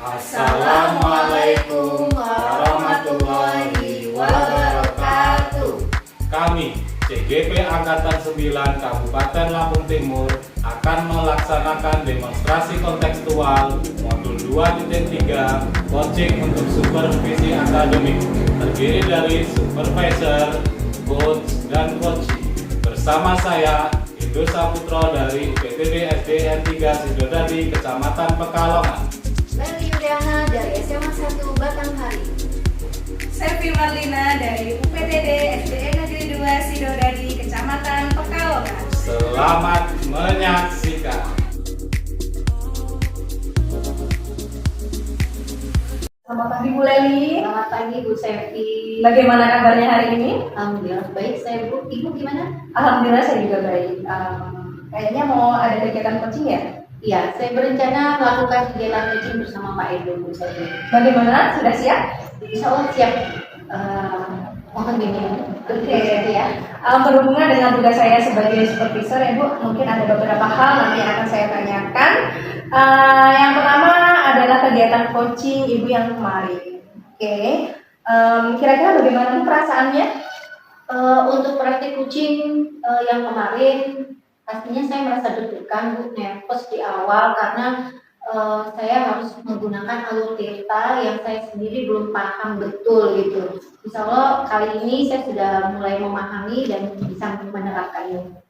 Assalamualaikum warahmatullahi wabarakatuh. Kami, CGP Angkatan 9 Kabupaten Lampung Timur akan melaksanakan demonstrasi kontekstual modul 2.3 coaching untuk supervisi akademik terdiri dari supervisor, coach, dan coaching. Bersama saya, Indo Saputro dari UPTD SDN 3 Sidodadi, Kecamatan Pekalongan. Leli Udana dari SMA 1 Batanghari. Sevi Marlina dari UPTD SDN Negeri 2 Sidodadi, Kecamatan Pekalongan. Selamat menyaksikan. Selamat pagi Bu Leli. Selamat pagi Bu Sevi. Bagaimana kabarnya hari ini? Alhamdulillah baik saya Bu. Ibu gimana? Alhamdulillah saya juga baik. Kayaknya mau ada kegiatan coaching ya? Iya, saya berencana melakukan kegiatan coaching bersama Pak Edo Bu Sevi. Bagaimana? Sudah siap? Insya Allah siap. Mohon bimbingan. Oke. Ya. Berhubungan dengan tugas saya sebagai supervisor ya Bu, mungkin ada beberapa hal nanti yang akan saya tanyakan. Yang pertama adalah kegiatan coaching Ibu yang kemarin. Oke. Kira-kira bagaimana perasaannya? Untuk praktik coaching yang kemarin pastinya saya merasa deg-degan Bu, nervous di awal karena saya harus menggunakan alur tirta yang saya sendiri belum paham betul gitu. Insya Allah kali ini saya sudah mulai memahami dan bisa menerapkannya.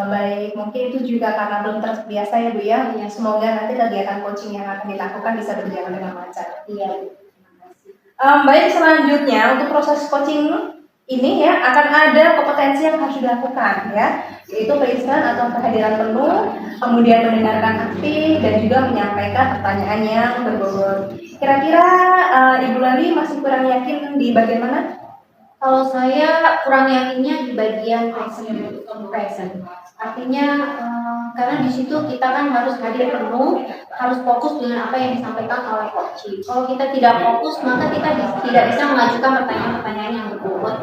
Baik, mungkin itu juga karena belum terbiasa ya Bu ya. Iya. Semoga nanti kegiatan coaching yang akan dilakukan bisa berjalan dengan lancar. Iya Bu, terima kasih. Baik, selanjutnya untuk proses coaching ini ya akan ada kompetensi yang harus dilakukan ya, yaitu perizinan atau kehadiran penuh, kemudian mendengarkan aktif dan juga menyampaikan pertanyaan yang berbobot. Kira-kira Ibu Lali masih kurang yakin di bagian mana? Kalau saya kurang yakinnya di bagian present. Artinya karena di situ kita kan harus hadir penuh, harus fokus dengan apa yang disampaikan oleh coach. Kalau kita tidak fokus, maka kita tidak bisa mengajukan pertanyaan-pertanyaan yang berbobot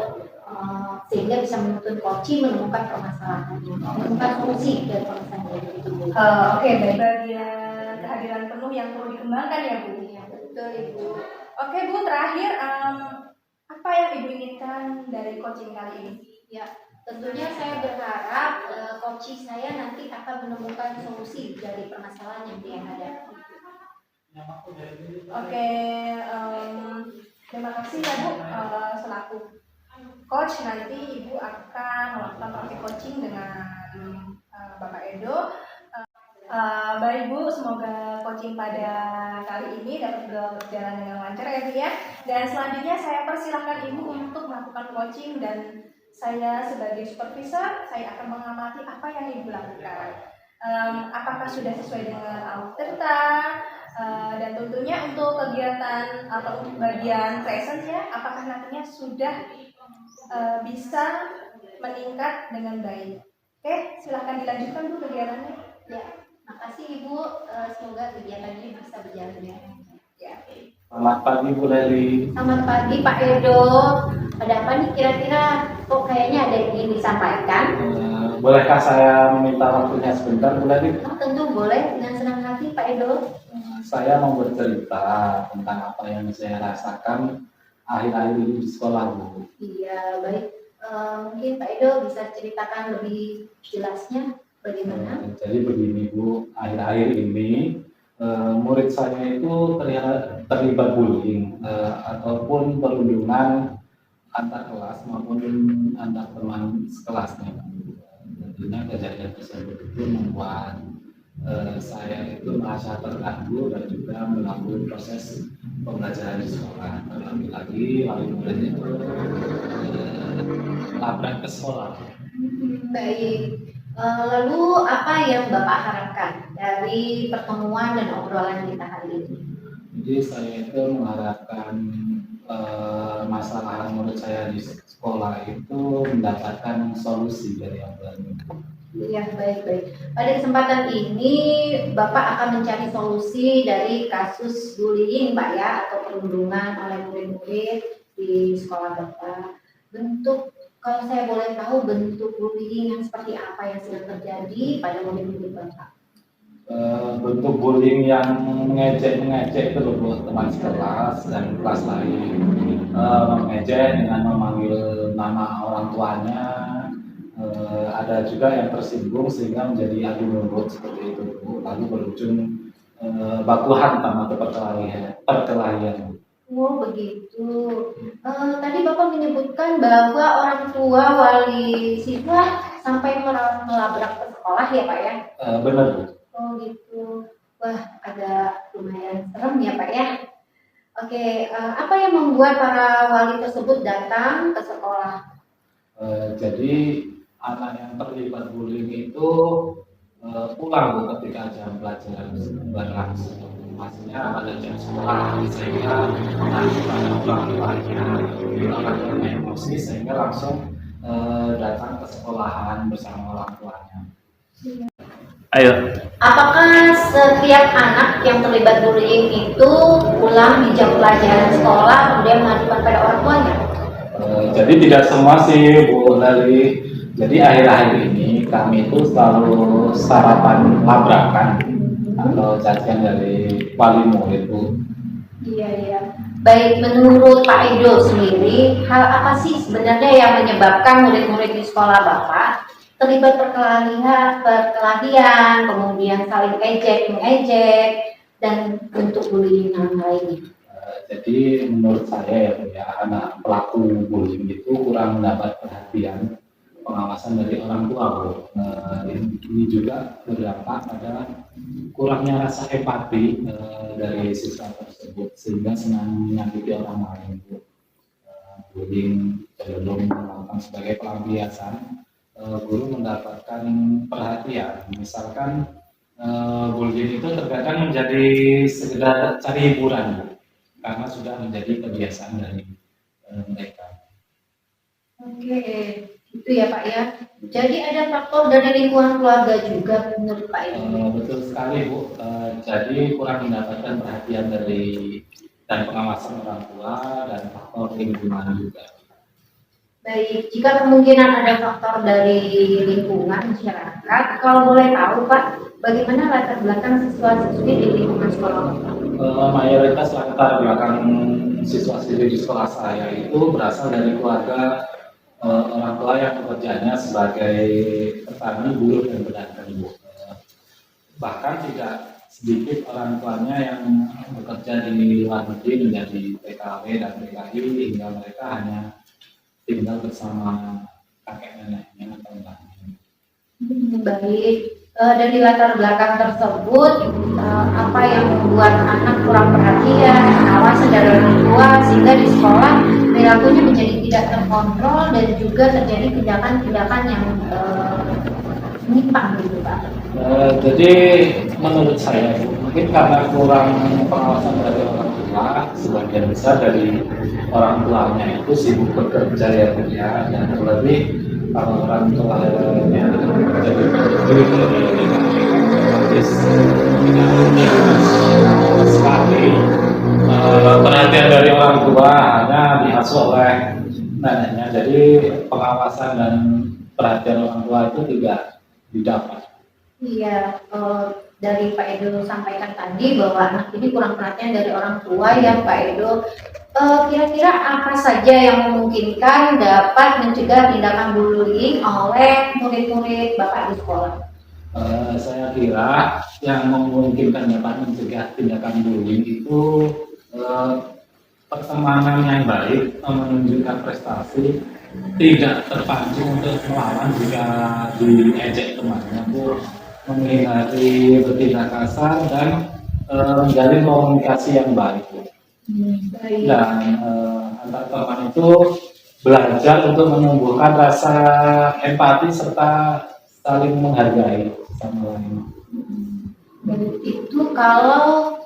sehingga bisa menuntut coach menemukan permasalahannya, menemukan solusi dari permasalahan itu. Oke, baik. Bagian kehadiran penuh yang perlu dikembangkan ya Bu. Ya, betul Ibu. Oke Bu, terakhir apa yang Ibu inginkan dari coaching kali ini? Ya, tentunya saya berharap coach saya nanti akan menemukan solusi dari permasalahan yang dia hadapi. Oke, terima kasih ya Bu. Selaku coach nanti Ibu akan melakukan praktik coaching dengan Bapak Edo. Baik Bu, semoga coaching pada kali ini dapat berjalan dengan lancar ya Bu ya. Dan selanjutnya saya persilahkan Ibu untuk melakukan coaching dan saya sebagai supervisor, saya akan mengamati apa yang Ibu lakukan. Apakah sudah sesuai dengan alurtirta, dan tentunya untuk kegiatan atau untuk bagian presence ya, apakah nantinya sudah bisa meningkat dengan baik. Oke, silahkan dilanjutkan Bu kegiatannya. Ya, makasih Ibu. Semoga kegiatan ini bisa berjalan dengan lancar. Ya. Selamat pagi Bu Leli. Selamat pagi Pak Edo. Ada apa nih kira-kira? Kok kayaknya ada yang ingin disampaikan? Bolehkah saya meminta waktunya sebentar Bu Leli? Oh, tentu boleh, dengan senang hati Pak Edo. Saya mau bercerita tentang apa yang saya rasakan akhir-akhir ini di sekolah Bu. Iya, baik. Mungkin Pak Edo bisa ceritakan lebih jelasnya bagaimana? Jadi begini Bu, akhir-akhir ini murid saya itu terlibat bullying ataupun perundungan antar kelas maupun antar teman sekelasnya. Tentunya kejadian tersebut itu membuat saya itu merasa terganggu dan juga mengganggu proses pembelajaran di sekolah. Terlebih lagi wali murid itu labrak ke sekolah. Baik. Lalu apa yang Bapak harapkan dari pertemuan dan obrolan kita hari ini? Jadi saya itu mengharapkan masalah menurut saya di sekolah itu mendapatkan solusi dari yang baru. Iya, baik-baik. Pada kesempatan ini Bapak akan mencari solusi dari kasus bullying Pak ya, atau perundungan oleh murid-murid di sekolah Bapak. Kalau saya boleh tahu bentuk bullying yang seperti apa yang sedang terjadi pada murid-murid Bapak? bentuk bullying yang mengejek-mengejek itu loh buat teman sekelas dan kelas lain. Mengejek dengan memanggil nama orang tuanya. Ada juga yang tersinggung sehingga menjadi adu mulut seperti itu Bu. Lalu berujung baku hantam atau perkelahian. Oh begitu. Tadi Bapak menyebutkan bahwa orang tua wali siswa sampai melabrak ke sekolah ya Pak ya? Benar Bu. Oh gitu. Wah agak lumayan serem ya Pak ya. Oke, apa yang membuat para wali tersebut datang ke sekolah? Jadi anak yang terlibat bullying itu pulang Bu ketika jam pelajaran berlangsung. Maksudnya pada jam sekolah sehingga pada orang tuanya emosi sehingga langsung datang ke sekolahan bersama orang tuanya. Ayo. Apakah setiap anak yang terlibat bullying itu pulang di jam pelajaran sekolah kemudian mengadukan pada orang tuanya? Jadi tidak semua sih Bu Lali. Jadi akhir-akhir ini kami itu selalu sarapan labrakan atau cacian dari wali murid Bu. Iya. Baik, menurut Pak Edo sendiri, hal apa sih sebenarnya yang menyebabkan murid-murid di sekolah Bapak terlibat perkelahian, kemudian saling ejek-mengejek, dan bentuk bullying lainnya? Jadi menurut saya ya Bu ya, anak pelaku bullying itu kurang mendapat perhatian pengawasan dari orang tua Bu. Ini juga berdampak pada kurangnya rasa empati dari siswa tersebut sehingga senang menyakiti orang lain Bu. Bullying cenderung melakukan sebagai pelampiasan guru mendapatkan perhatian. Misalkan bullying itu terkadang menjadi sekedar cari hiburan Bu, karena sudah menjadi kebiasaan dari mereka. Oke, itu ya Pak ya. Jadi ada faktor dari lingkungan keluarga juga menurut Pak Edo. Betul sekali Bu. Jadi kurang mendapatkan perhatian dari dan pengawasan orang tua dan faktor lingkungan juga. Baik, jika kemungkinan ada faktor dari lingkungan masyarakat, kalau boleh tahu Pak, bagaimana latar belakang siswa-siswi di lingkungan sekolah Bapak? Mayoritas latar belakang siswa-siswi di sekolah saya itu berasal dari keluarga orang tua yang pekerjaannya sebagai petani, buruh, dan pedagang Bu. Bahkan tidak sedikit orang tuanya yang bekerja di luar negeri menjadi TKW dan TKI hingga mereka hanya tinggal bersama kakek neneknya atau mbaknya. Baik, dari latar belakang tersebut, apa yang membuat anak kurang perhatian, pengawasan dari orang tua sehingga di sekolah perilakunya menjadi tidak terkontrol dan juga terjadi tindakan-tindakan yang menyimpang gitu Pak. Jadi menurut saya mungkin karena kurang pengawasan dari orang tua, sebagian besar dari orang tuanya itu sibuk bekerja ya Bu ya, dan terlebih kalau orang tuanya jadi otomatis sekali perhatian dari orang tua hanya diasuh oleh neneknya, jadi pengawasan dan perhatian orang tua itu tidak didapat. Iya, dari Pak Edo sampaikan tadi bahwa anak ini kurang perhatian dari orang tua ya Pak Edo. Kira-kira apa saja yang memungkinkan dapat mencegah tindakan bullying oleh murid-murid Bapak di sekolah? Saya kira yang memungkinkan dapat mencegah tindakan bullying itu pertemanan yang baik, menunjukkan prestasi, tidak terpancing untuk melawan jika diejek temannya Bu, menghindari bertindak kasar dan menjalin komunikasi yang baik Bu. Baik. Dan antar teman itu belajar untuk menumbuhkan rasa empati serta saling menghargai sama lain. Dan itu kalau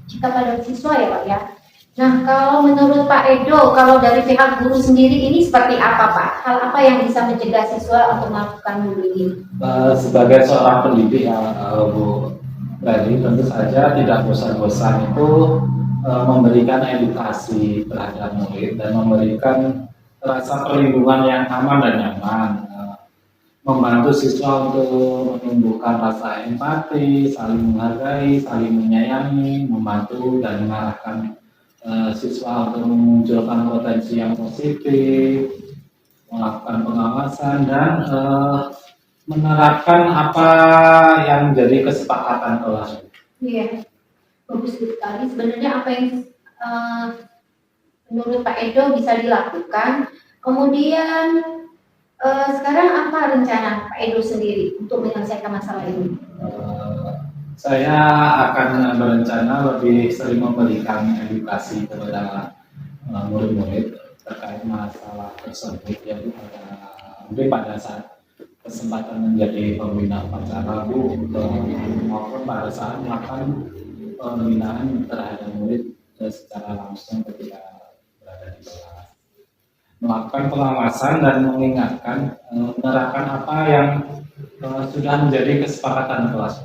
jika pada siswa ya Pak ya. Nah kalau menurut Pak Edo, kalau dari pihak guru sendiri ini seperti apa Pak? Hal apa yang bisa mencegah siswa untuk melakukan bullying? Sebagai seorang pendidik ya Bu Leli, tentu saja tidak bosan-bosan itu memberikan edukasi terhadap murid dan memberikan rasa perlindungan yang aman dan nyaman. membantu siswa untuk menumbuhkan rasa empati, saling menghargai, saling menyayangi, membantu dan mengarahkan siswa untuk memunculkan potensi yang positif, melakukan pengawasan dan menerapkan apa yang menjadi kesepakatan kelas. Iya, bagus sekali. Sebenarnya apa yang menurut Pak Edo bisa dilakukan. Kemudian sekarang apa rencana Pak Edo sendiri untuk menyelesaikan masalah ini? Saya akan berencana lebih sering memberikan edukasi kepada murid-murid terkait masalah tersebut ya Bu. Mungkin pada saat kesempatan menjadi pembina upacara Bu, maupun pada saat melakukan pembinaan terhadap murid secara langsung ketika berada di kelas, melakukan pengawasan dan mengingatkan menerapkan apa yang sudah menjadi kesepakatan kelas.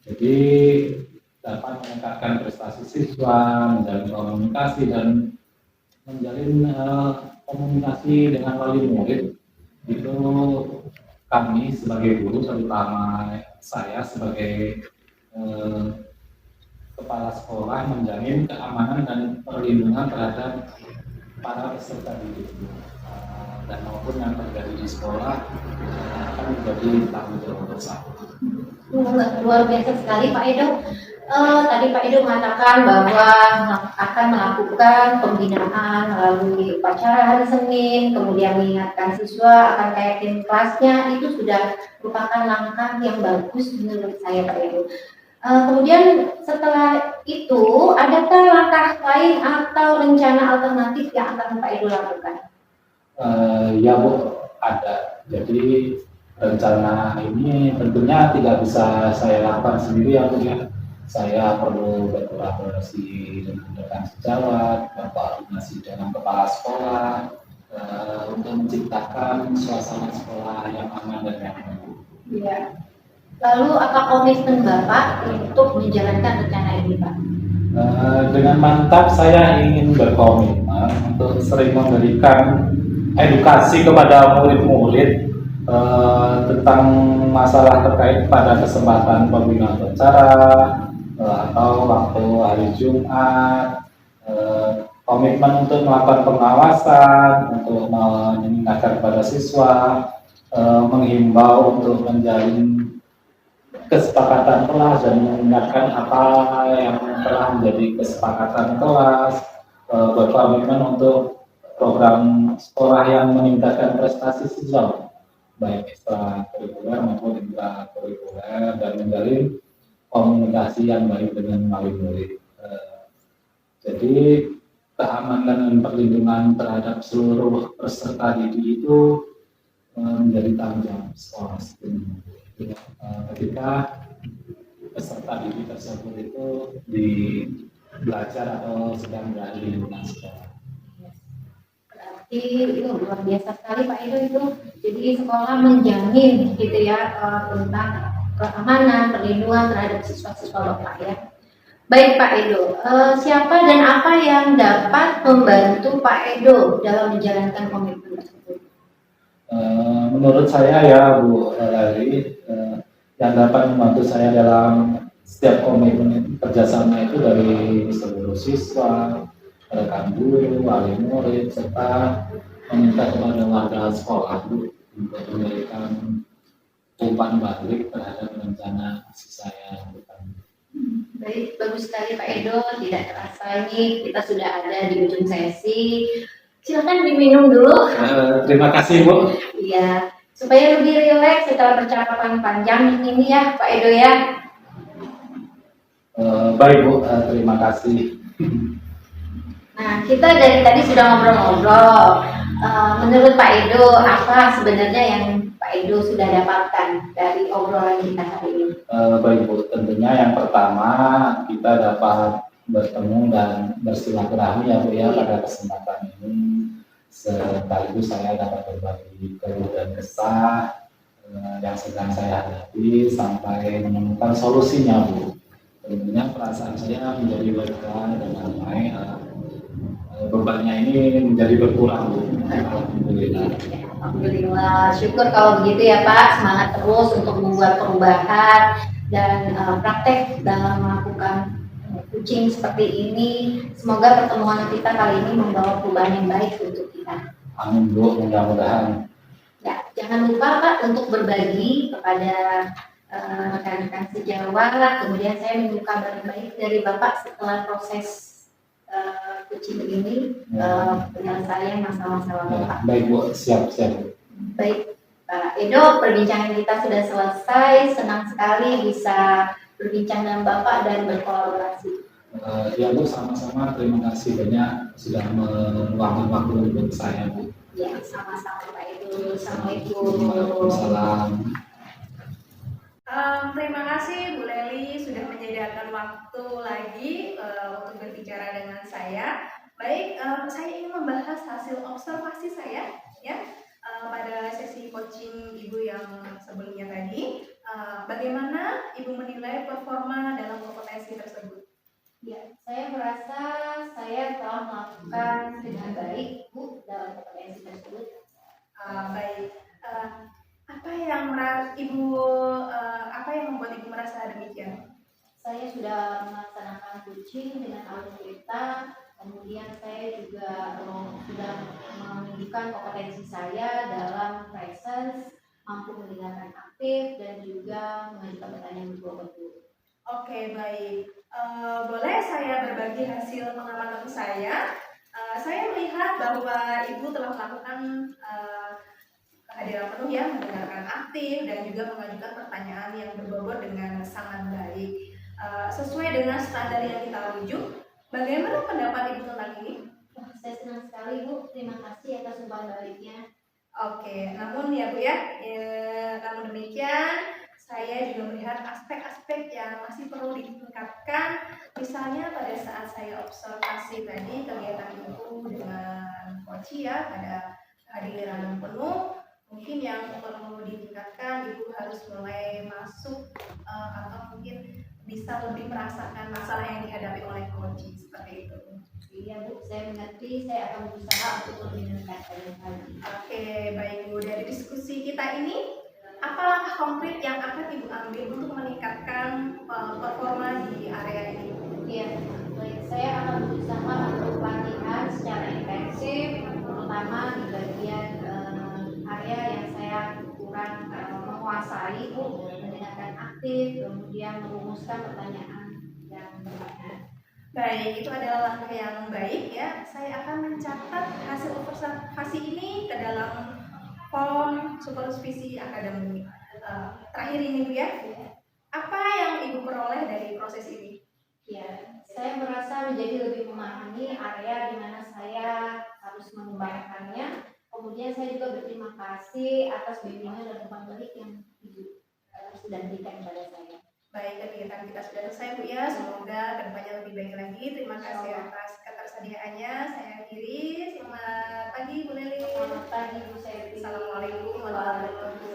Jadi dapat meningkatkan prestasi siswa, menjalin komunikasi dan menjalin komunikasi dengan wali murid. Itu kami sebagai guru, terutama saya sebagai kepala sekolah, menjamin keamanan dan perlindungan terhadap para peserta didik dan maupun yang terjadi di sekolah akan menjadi tanggung jawab bersama. Luar biasa sekali Pak Edo. Tadi Pak Edo mengatakan bahwa akan melakukan pembinaan melalui upacara hari Senin, kemudian mengingatkan siswa akan kaitin kelasnya. Itu sudah merupakan langkah yang bagus menurut saya Pak Edo. Kemudian setelah itu, adakah langkah lain atau rencana alternatif yang akan Pak Edo lakukan? Ya Bu, ada. Jadi rencana ini tentunya tidak bisa saya lakukan sendiri ya Bu ya. Saya perlu berkolaborasi dengan rekan sejawat, berkoordinasi dengan kepala sekolah untuk menciptakan suasana sekolah yang aman dan nyaman. Iya. Lalu apa komitmen Bapak untuk menjalankan rencana ini Pak? Dengan mantap saya ingin berkomitmen untuk sering memberikan edukasi kepada murid-murid tentang masalah terkait pada kesempatan pembinaan upacara atau waktu hari Jumat, komitmen untuk melakukan pengawasan, untuk mengingatkan kepada siswa, menghimbau untuk menjalin kesepakatan kelas dan mengingatkan apa yang telah menjadi kesepakatan kelas, berkomitmen untuk program sekolah yang meningkatkan prestasi siswa, baik ekstrakurikuler maupun intrakurikuler, dan menjalin komunikasi yang baik dengan wali murid. Jadi keamanan dan perlindungan terhadap seluruh peserta didik itu menjadi tanggung jawab sekolah. Ketika peserta didik tersebut itu belajar atau sedang berada di lingkungan sekolah. Berarti itu luar biasa sekali Pak Edo itu. Jadi sekolah menjamin gitu ya tentang keamanan, perlindungan terhadap siswa-siswa Bapak ya. Baik Pak Edo, siapa dan apa yang dapat membantu Pak Edo dalam menjalankan komitmen tersebut? Menurut saya ya Bu Lali, yang dapat membantu saya dalam setiap komitmen kerjasama itu dari seluruh siswa, rekan guru, wali murid, serta meminta kepada warga sekolah Bu untuk memberikan umpan balik terhadap rencana aksi saya ke depan. Baik, bagus sekali Pak Edo. Tidak terasa ini kita sudah ada di ujung sesi. Silakan diminum dulu. Terima kasih Bu. Iya, supaya lebih rileks setelah percakapan panjang ini ya Pak Edo ya. Baik Bu, terima kasih. Nah, kita dari tadi sudah ngobrol-ngobrol. Menurut Pak Edo, apa sebenarnya yang Pak Edo sudah dapatkan dari obrolan kita hari ini? Baik Bu, tentunya yang pertama kita dapat bertemu dan bersilaturahmi ya Bu ya pada kesempatan ini. Sekaligus saya dapat berbagi keluh dan kesah yang sedang saya hadapi sampai menemukan solusinya Bu. Tentunya perasaan saya menjadi lega dan damai. Bebannya ini menjadi berkurang Bu. Alhamdulillah. Alhamdulillah, syukur kalau begitu ya Pak. Semangat terus untuk membuat perubahan dan praktek dalam melakukan coaching seperti ini. Semoga pertemuan kita kali ini membawa perubahan yang baik untuk kita. Amin Bu, mudah-mudahan. Ya, jangan lupa Pak untuk berbagi kepada rekan-rekan sejawat. Kemudian saya menunggu kabar baik dari Bapak setelah proses coaching ini penyelesaian masalah-masalah Bapak. Baik Bu, siap. Baik, Pak Edo, perbincangan kita sudah selesai. Senang sekali bisa berbincang dengan Bapak dan berkolaborasi. Ya Bu, sama-sama. Terima kasih banyak sudah meluangkan waktu untuk saya Bu. Ya, sama-sama Pak Edo. Assalamualaikum. Waalaikumsalam. Terima kasih Bu Leli sudah menyediakan waktu lagi untuk berbicara dengan saya. Baik, saya ingin membahas hasil observasi saya ya pada sesi coaching Ibu yang sebelumnya tadi. Bagaimana Ibu menilai performa dalam kompetensi tersebut? Ya, saya merasa saya telah melakukan dengan baik Bu dalam kompetensi tersebut. Baik. Apa yang membuat Ibu merasa demikian? Saya sudah melaksanakan coaching dengan alur kita, kemudian saya juga sudah menunjukkan kompetensi saya dalam presence, mampu mendengarkan aktif, dan juga mengajukan pertanyaan betul-betul. Oke, baik. Boleh saya berbagi hasil pengamatan saya? Saya melihat bahwa Ibu telah melakukan kehadiran penuh ya, mendengarkan aktif dan juga mengajukan pertanyaan yang berbobot dengan sangat baik. Sesuai dengan standar yang kita rujuk, bagaimana pendapat Ibu tentang ini? Saya senang sekali Bu, terima kasih atas umpan baliknya. Oke, namun ya Bu ya, namun demikian saya juga melihat aspek-aspek yang masih perlu ditingkatkan. Misalnya pada saat saya observasi tadi kegiatan Ibu dengan coach ya, pada kehadiran penuh, mungkin yang perlu ditingkatkan Ibu harus mulai masuk atau mungkin bisa lebih merasakan masalah yang dihadapi oleh coach seperti itu. Iya Bu, saya mengerti, saya akan berusaha untuk lebih meningkatkan lagi. Oke, baik Bu, dari diskusi kita ini apa langkah konkret yang akan Ibu ambil untuk meningkatkan performa di area ini? Iya, baik, saya akan berusaha untuk latihan secara intensif, terutama di bagian area yang saya kurang menguasai Bu, mendengarkan aktif, kemudian merumuskan pertanyaan yang bermakna. Baik, itu adalah langkah yang baik ya. Saya akan mencatat hasil observasi ini ke dalam form supervisi akademik. Terakhir ini Bu ya, apa yang Ibu peroleh dari proses ini? Ya, saya merasa menjadi lebih memahami area di mana saya harus mengembangkannya. Kemudian saya juga berterima kasih atas bimbingan dan umpan balik yang Ibu sudah berikan kepada saya. Baik, kegiatan kita sudah selesai Bu ya. Semoga kedepannya lebih baik lagi. Terima kasih atas ketersediaannya. Saya akhiri. Selamat pagi Bu Leli. Selamat pagi Bu Selvi. Assalamualaikum warahmatullahi wabarakatuh.